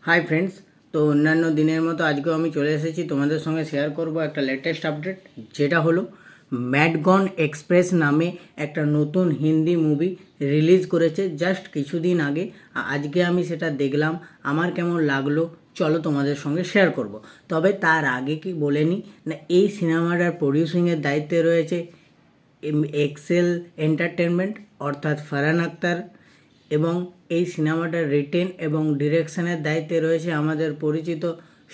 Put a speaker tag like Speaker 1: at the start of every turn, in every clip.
Speaker 1: Hi friends, তো অন্যান্য দিনের মতো আজকেও আমি চলে এসেছি তোমাদের সঙ্গে শেয়ার করব একটা লেটেস্ট আপডেট, যেটা হলো ম্যাডগন এক্সপ্রেস নামে একটা নতুন হিন্দি মুভি রিলিজ করেছে জাস্ট কিছুদিন আগে। আজকে আমি সেটা দেখলাম, আমার কেমন লাগলো চলো তোমাদের সঙ্গে শেয়ার করব। তবে তার আগে কি বলে নিই না, এই সিনেমাটার প্রডিউসিংয়ের দায়িত্বে রয়েছে এক্সেল এন্টারটেনমেন্ট অর্থাৎ ফারহান আক্তার, এবং এই সিনেমাটার রিটেন এবং ডিরেকশনের দায়িত্বে রয়েছে আমাদের পরিচিত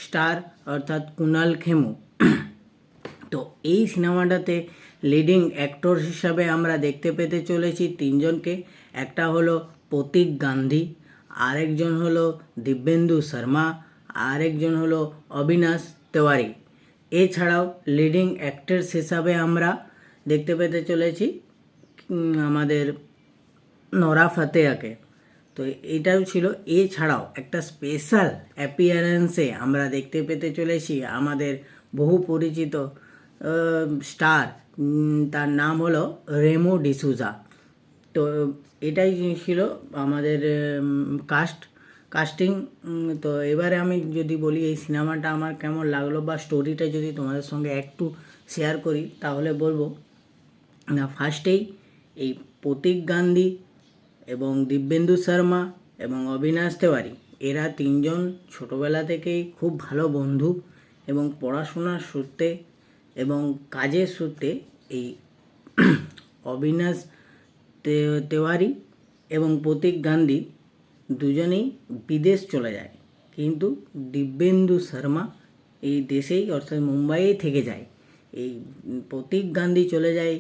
Speaker 1: স্টার অর্থাৎ কুনাল খেমু। তো এই সিনেমাটাতে লিডিং অ্যাক্টর হিসাবে আমরা দেখতে পেতে চলেছি তিনজনকে। একটা হলো প্রতীক গান্ধী, আরেকজন হলো দিব্যেন্দু শর্মা, আরেকজন হলো অবিনাশ তেওয়ারি। এছাড়াও লিডিং অ্যাক্টরস হিসাবে আমরা দেখতে পেতে চলেছি আমাদের নোরা ফাতেহাকে। তো এটাও ছিল। এছাড়াও একটা স্পেশাল অ্যাপিয়ারেন্সে আমরা দেখতে পেতে চলেছি আমাদের বহু পরিচিত স্টার, তার নাম হলো রেমো ডিসুজা। তো এটাই ছিল আমাদের কাস্টিং। তো এবারে আমি যদি বলি এই সিনেমাটা আমার কেমন লাগলো বা স্টোরিটা যদি তোমাদের সঙ্গে একটু শেয়ার করি, তাহলে বলবো না, ফার্স্টেই এই প্রতীক গান্ধী এবং দিব্যেন্দু শর্মা এবং অবিনাশ তেওয়ারি, এরা তিনজন ছোটোবেলা থেকেই খুব ভালো বন্ধু, এবং পড়াশোনার সূত্রে এবং কাজের সূত্রে এই অবিনাশ তেওয়ারি এবং প্রতীক গান্ধী দুজনেই বিদেশ চলে যায়, কিন্তু দিব্যেন্দু শর্মা এই দেশেই অর্থাৎ মুম্বাইয়ে থেকে যায়। এই প্রতীক গান্ধী চলে যায়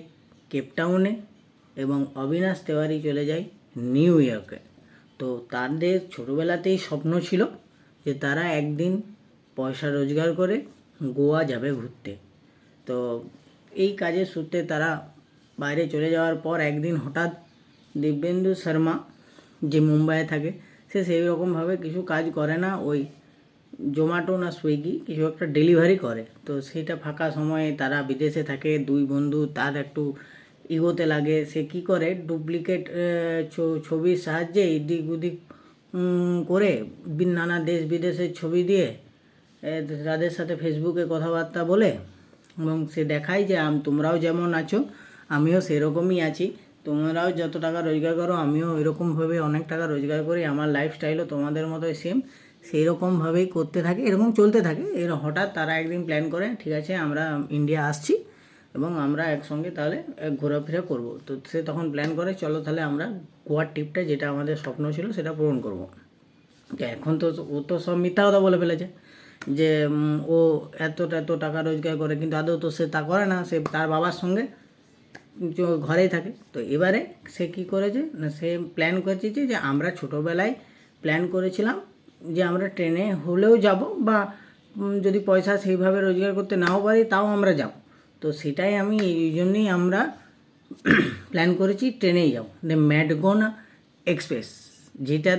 Speaker 1: কেপটাউনে এবং অবিনাশ তেওয়ারি চলে যায় নিউ ইয়র্কে। তো তাদের ছোটোবেলাতেই স্বপ্ন ছিল যে তারা একদিন পয়সা রোজগার করে গোয়া যাবে ঘুরতে। তো এই কাজের সূত্রে তারা বাইরে চলে যাওয়ার পর একদিন হঠাৎ দিব্যেন্দু শর্মা, যে মুম্বাইয়ে থাকে, সে সেই রকমভাবে কিছু কাজ করে না, ওই জোম্যাটো না সুইগি কিছু একটা ডেলিভারি করে। তো সেটা ফাঁকা সময়ে তারা বিদেশে থাকে দুই বন্ধু, তার একটু ইগোতে লাগে। সে কি করে, ডুপ্লিকেট ছবির সাহায্যে এদিক ওদিক করে নানা দেশ বিদেশের ছবি দিয়ে তাদের সাথে ফেসবুকে কথাবার্তা বলে, এবং সে দেখায় যে তোমরাও যেমন আছো আমিও সেরকমই আছি, তোমরাও যত টাকা রোজগার করো আমিও এরকমভাবে অনেক টাকা রোজগার করি, আমার লাইফস্টাইলও তোমাদের মতোই সেম, সেই রকমভাবেই করতে থাকে, এরকম চলতে থাকে। হঠাৎ তারা একদিন প্ল্যান করে, ঠিক আছে আমরা ইন্ডিয়া আসছি এবং আমরা একসঙ্গে তাহলে ঘোরাফেরা করব। তো সে তখন প্ল্যান করে, চলো তাহলে আমরা গোয়ার ট্রিপটা, যেটা আমাদের স্বপ্ন ছিল, সেটা পূরণ করব। এখন তো ও তো সব মিথ্যা কথা বলে ফেলেছে যে ও এত টাকা রোজগার করে, কিন্তু আদৌ তো সে তা করে না, সে তার বাবার সঙ্গে ঘরেই থাকে। তো এবারে সে কী করেছে না, সে প্ল্যান করেছে যে আমরা ছোটোবেলায় প্ল্যান করেছিলাম যে আমরা ট্রেনে হলেও যাব, বা যদি পয়সা সেইভাবে রোজগার করতে নাও পারি তাও আমরা যাব। তো সেটাই আমি এই জন্যই আমরা প্ল্যান করেছি ট্রেনেই যাব, ম্যাডগন এক্সপ্রেস, যেটা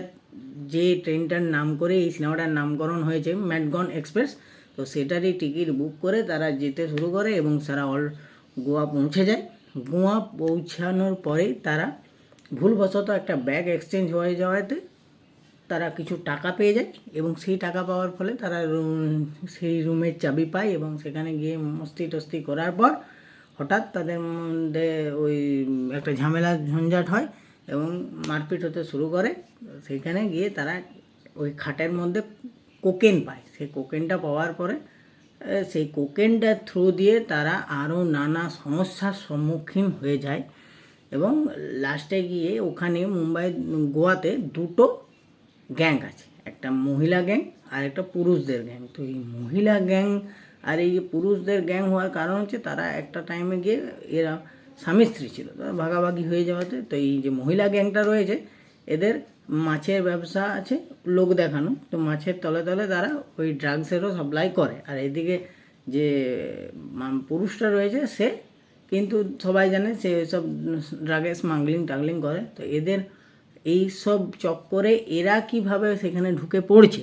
Speaker 1: যে ট্রেনটার নাম করে এই সিনেমাটার নামকরণ হয়েছে ম্যাডগন এক্সপ্রেস। তো সেটারই টিকিট বুক করে তারা যেতে শুরু করে এবং তারা গোয়া পৌঁছে যায়। গোয়া পৌঁছানোর পরেই তারা ভুলবশত একটা ব্যাগ এক্সচেঞ্জ হয়ে যাওয়াতে তারা কিছু টাকা পেয়ে যায়, এবং সেই টাকা পাওয়ার ফলে তারা সেই রুমের চাবি পায়, এবং সেখানে গিয়ে মস্তি টস্তি করার পর হঠাৎ তাদের মধ্যে ওই একটা ঝামেলা ঝঞ্ঝাট হয় এবং মারপিট হতে শুরু করে। সেইখানে গিয়ে তারা ওই খাটের মধ্যে কোকেন পায়। সেই কোকেনটা পাওয়ার পরে সেই কোকেনটার থ্রু দিয়ে তারা আরও নানা সমস্যার সম্মুখীন হয়ে যায়, এবং লাস্টে গিয়ে ওখানে গোয়াতে দুটো গ্যাং আছে, একটা মহিলা গ্যাং আর একটা পুরুষদের গ্যাং। তো এই মহিলা গ্যাং আর এই যে পুরুষদের গ্যাং হওয়ার কারণ হচ্ছে তারা একটা টাইমে গিয়ে এরা স্বামী স্ত্রী ছিল, তারা ভাগাভাগি হয়ে যাওয়াতে। তো এই যে মহিলা গ্যাংটা রয়েছে, এদের মাছের ব্যবসা আছে, লোক দেখানো। তো মাছের তলে তলে তারা ওই ড্রাগসেরও সাপ্লাই করে। আর এদিকে যে পুরুষটা রয়েছে, সে কিন্তু সবাই জানে সে সব ড্রাগের স্মাগলিং টাগলিং করে। তো এদের এই সব চক্করে এরা কিভাবে সেখানে ঢুকে পড়ছে,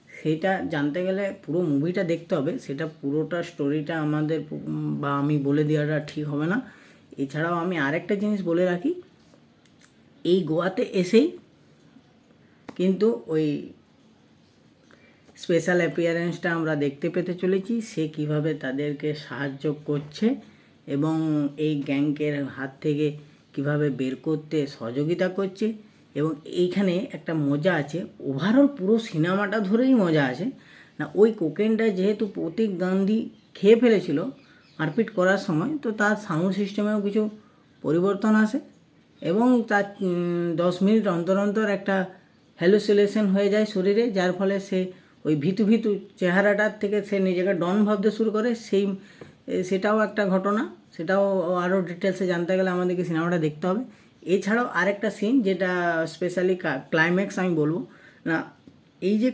Speaker 1: সেটা জানতে গেলে পুরো মুভিটা দেখতে হবে। সেটা পুরোটা স্টোরিটা আমাদের বা আমি বলে দেওয়াটা ঠিক হবে না। এছাড়াও আমি আরেকটা জিনিস বলে রাখি, এই গোয়াতে এসেই কিন্তু ওই স্পেশাল অ্যাপিয়ারেন্সটা আমরা দেখতে পেতে চলেছি, সে কিভাবে তাদেরকে সাহায্য করছে এবং এই গ্যাংকের হাত থেকে কিভাবে বের করতে সহযোগিতা করছে। এবং এইখানে একটা মজা আছে, ওভারঅল পুরো সিনেমাটা ধরেই মজা আছে না। ওই কোকেনটা যেহেতু প্রতীক গান্ধী খেয়ে ফেলেছিল মারপিট করার সময়, তো তার সাউন্ড সিস্টেমেও কিছু পরিবর্তন আসে এবং তার 10 মিনিট অন্তর অন্তর একটা হ্যালুসিনেশন হয়ে যায় শরীরে, যার ফলে সে ওই ভীতু ভীতু চেহারাটার থেকে সে নিজেকে ডন ভাবতে শুরু করে। সেটাও একটা ঘটনা, সেটাও আরও ডিটেলসে জানতে গেলে আমাদেরকে সিনেমাটা দেখতে হবে। এছাড়াও আরেকটা সিন যেটা স্পেশালি ক্লাইম্যাক্স আমি বলবো না, এই যে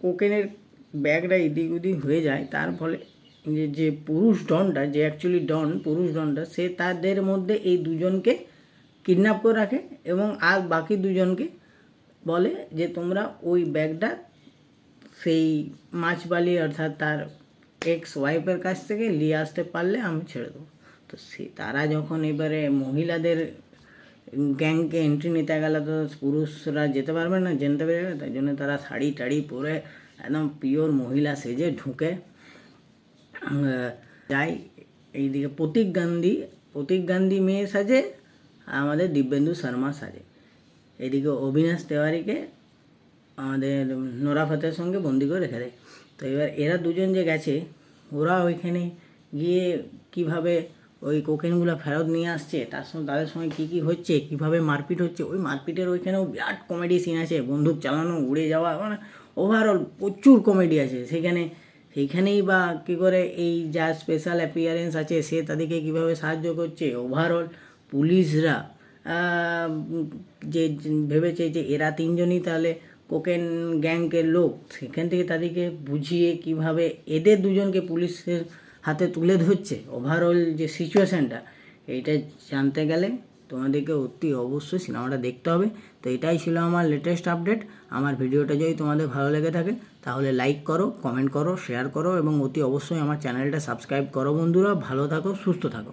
Speaker 1: কোকেনের ব্যাগটা এদিক ওদিক হয়ে যায়, তার ফলে যে পুরুষ ডনটা, যে অ্যাকচুয়ালি পুরুষ ডনটা, সে তাদের মধ্যে এই দুজনকে কিডন্যাপ করে রাখে এবং আর বাকি দুজনকে বলে যে তোমরা ওই ব্যাগটা সেই মাছবালি অর্থাৎ তার এক্স ওয়াইফের কাছ থেকে নিয়ে আসতে পারলে আমি ছেড়ে দেবো। তো তারা যখন এবারে মহিলাদের গ্যাংকে এন্ট্রি নিতে গেলে তো পুরুষরা যেতে পারবে না, জানতে পারবে, তাই জন্য তারা শাড়ি টাড়ি পরে একদম পিওর মহিলা সেজে ঢুকে যায়। এইদিকে প্রতীক গান্ধী মেয়ে সাজে, আমাদের দিব্যেন্দু শর্মা সাজে। এদিকে অবিনাশ তেওয়ারিকে আমাদের নোরা ফতের সঙ্গে বন্দি করে রেখে দেয়। তো এবার এরা দুজন যে গেছে, ওরা ওইখানে গিয়ে কিভাবে ওই কোকেনগুলো ফেরত নিয়ে আসছে, তাদের সঙ্গে কী কী হচ্ছে, কীভাবে মারপিট হচ্ছে, ওই মারপিটের ওইখানেও বিরাট কমেডি সিন আছে, বন্দুক চালানো, উড়ে যাওয়া, মানে ওভারঅল প্রচুর কমেডি আছে সেইখানেই বা কী করে এই যা স্পেশাল অ্যাপিয়ারেন্স আছে সে তাদেরকে কীভাবে সাহায্য করছে। ওভারঅল পুলিশরা যে ভেবেছে যে এরা তিনজনই তাহলে কোকেন গ্যাংকের লোক, সেখান থেকে তাদেরকে বুঝিয়ে কিভাবে এদের দুজনকে পুলিশের হাতে তুলে ধরছে, ওভারঅল যে সিচুয়েশানটা, এইটা জানতে গেলে তোমাদেরকে অতি অবশ্যই সিনেমাটা দেখতে হবে। তো এটাই ছিল আমার লেটেস্ট আপডেট। আমার ভিডিওটা যদি তোমাদের ভালো লেগে থাকে তাহলে লাইক করো, কমেন্ট করো, শেয়ার করো এবং অতি অবশ্যই আমার চ্যানেলটা সাবস্ক্রাইব করো বন্ধুরা। ভালো থাকো, সুস্থ থাকো।